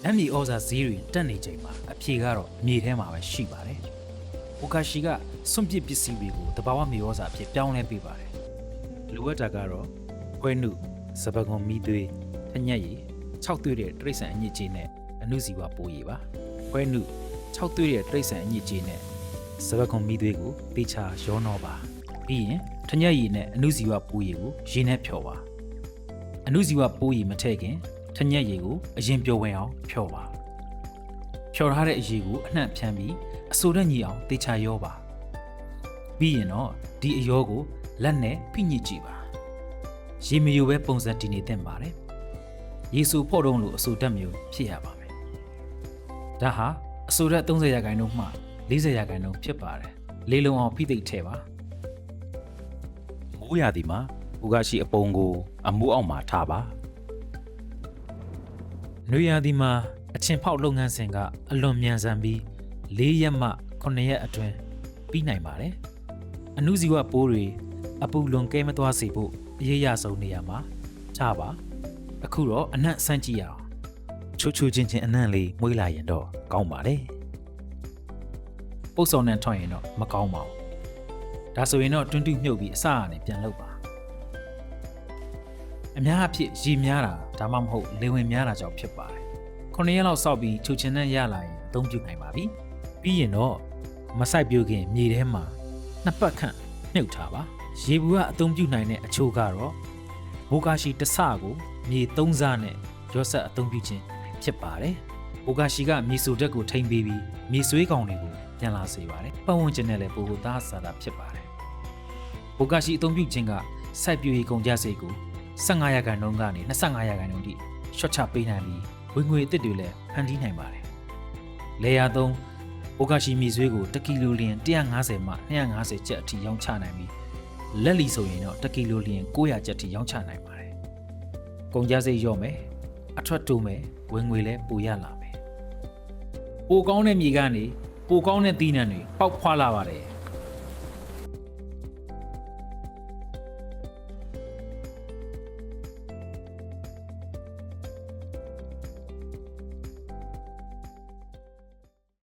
လက်မြေဩဇာဈေးတွေတက်နေချိန်မှာအဖြေကတော့မြေထဲမှာပဲရှိပါတယ်။အိုကာရှီကစွန့်ပစ်ပစ္စည်းတွေကိုတဘာဝမြေဩဇာအဖြစ်ပြောင်းလဲပေးပါတယ်။လိုအပ်တာကတော့ခွဲနုစပကွန်မီသွေးထညက်ရည်6သွေးတဲ့တိရစ္ဆာန်အညစ်အကြေးနဲ့အနုဇီဝပိုးရည်ပါ။ခွဲနု6သွေးတဲ့တိရစ္ဆာန်အညစ်အကြေးနဲ့စပကွန်မီသွေးကိုတေချာရောနှောပါ။ပြီးရင်ထညက်ရည်နဲ့အနုဇီဝပိုးရည်ကိုရေနဲ့ဖြော်ပါ။အနုဇီဝပိုးရည်မထည့်ခင်ထညက်ရည်ကိုအရင်ပျော်ဝင်အောင်ဖြော်ပါဖြော်ထားတဲ့အရည်ကိုအနှံ့ဖြန်းပြီးအဆိုတဲ့ညီအောင်တေချာရောပါပြီးရင်တော့ဒီအရောကိုလက်နဲ့ဖိညစ်ကြည့်ပါရေမယိုပဲပုံစံတည်နေသင့်ပါတယ်ရေဆူဖို့တုံးလို့အဆိုတက်မျိုးဖြစ်ရပါမယ်ဒါဟာအဆိုတက်30ရာခိုင်နှုန်းမှ40ရာခိုင်နှုန်းဖြစ်ပါတယ်လေးလုံးအောင်ဖိသိပ်ထဲပါမိုးရာသီမှာဥကရှိအပုံကိုအမိုးအောက်မှာထားပါနွေရာသီမှာအချင်းဖောက်လုပ်ငန်းစဉ်ကအလွန်မြန်ဆန်ပြီး4ရက်မှ9ရက်အတွင်းပြီးနိုင်ပါတယ်။အနုဇီဝပိုးတွေအပူလွန်ကဲမသွားစေဖို့အရေးရဆုံးနေရာမှာချပါ။အခုတော့အနံ့ဆန်းကြည့်ရအောင်။ချိုချိုချင်းချင်းအနံ့လေးမွေးလာရင်တော့ကောင်းပါလေ။ပုတ်စော်နဲ့ထွင်ရင်တော့မကောင်းပါဘူး။ဒါဆိုရင်တော့တွန်းတူးမြုပ်ပြီးအစအနေပြန်လုပ်ပါ။အများအဖြစ်ရေများတာဒါမှမဟုတ်လေဝင်များတာကြောင့်ဖြစ်ပါတယ်9ရက်လောက်စောက်ပြီးချိုချင်နဲ့ရလာရင်အသုံးပြုနိုင်ပါပြီပြီးရင်တော့မဆိုင်ပြုတ်ခင်မြေထဲမှာနှစ်ပတ်ခန့်မြုပ်ထားပါရေဘူးကအသုံးပြုနိုင်တဲ့အချို့ကတော့ဘိုကာရှီတဆကိုမြေ3ဆနဲ့ရော့ဆက်အသုံးပြုခြင်းဖြစ်ပါတယ်ဘိုကာရှီကမြေဆိုတက်ကိုထိမ့်ပေးပြီးမြေဆွေးကောင်တွေကိုပြန်လာစေပါတယ်ပတ်ဝန်းကျင်နဲ့လည်းပို့သားစားတာဖြစ်ပါတယ်ဘိုကာရှီအသုံးပြုခြင်းကစိုက်ပျိုးရေးကုန်ကြစိတ်ကို15ရာခိုင်နှုန်းကနေ25ရာခိုင်နှုန်းထိရှော့ချပေးနိုင်ပြီးဝင်ငွေအသစ်တွေလည်းဖန်တီးနိုင်ပါတယ်။လေယာသုံးအိုကာရှီမီဆွေးကို1ကီလိုလျင်150မှ250ကျပ်အထိရောင်းချနိုင်ပြီးလက်လီဆိုရင်တော့1ကီလိုလျင်900ကျပ်အထိရောင်းချနိုင်ပါတယ်။ကုန်ကြစိတ်ရော့မယ်အထွက်တိုးမယ်ဝင်ငွေလည်းပိုရလာမယ်။ပိုကောင်းတဲ့မြေကနေပိုကောင်းတဲ့သီးနှံတွေပေါက်ဖွာလာပါတယ်။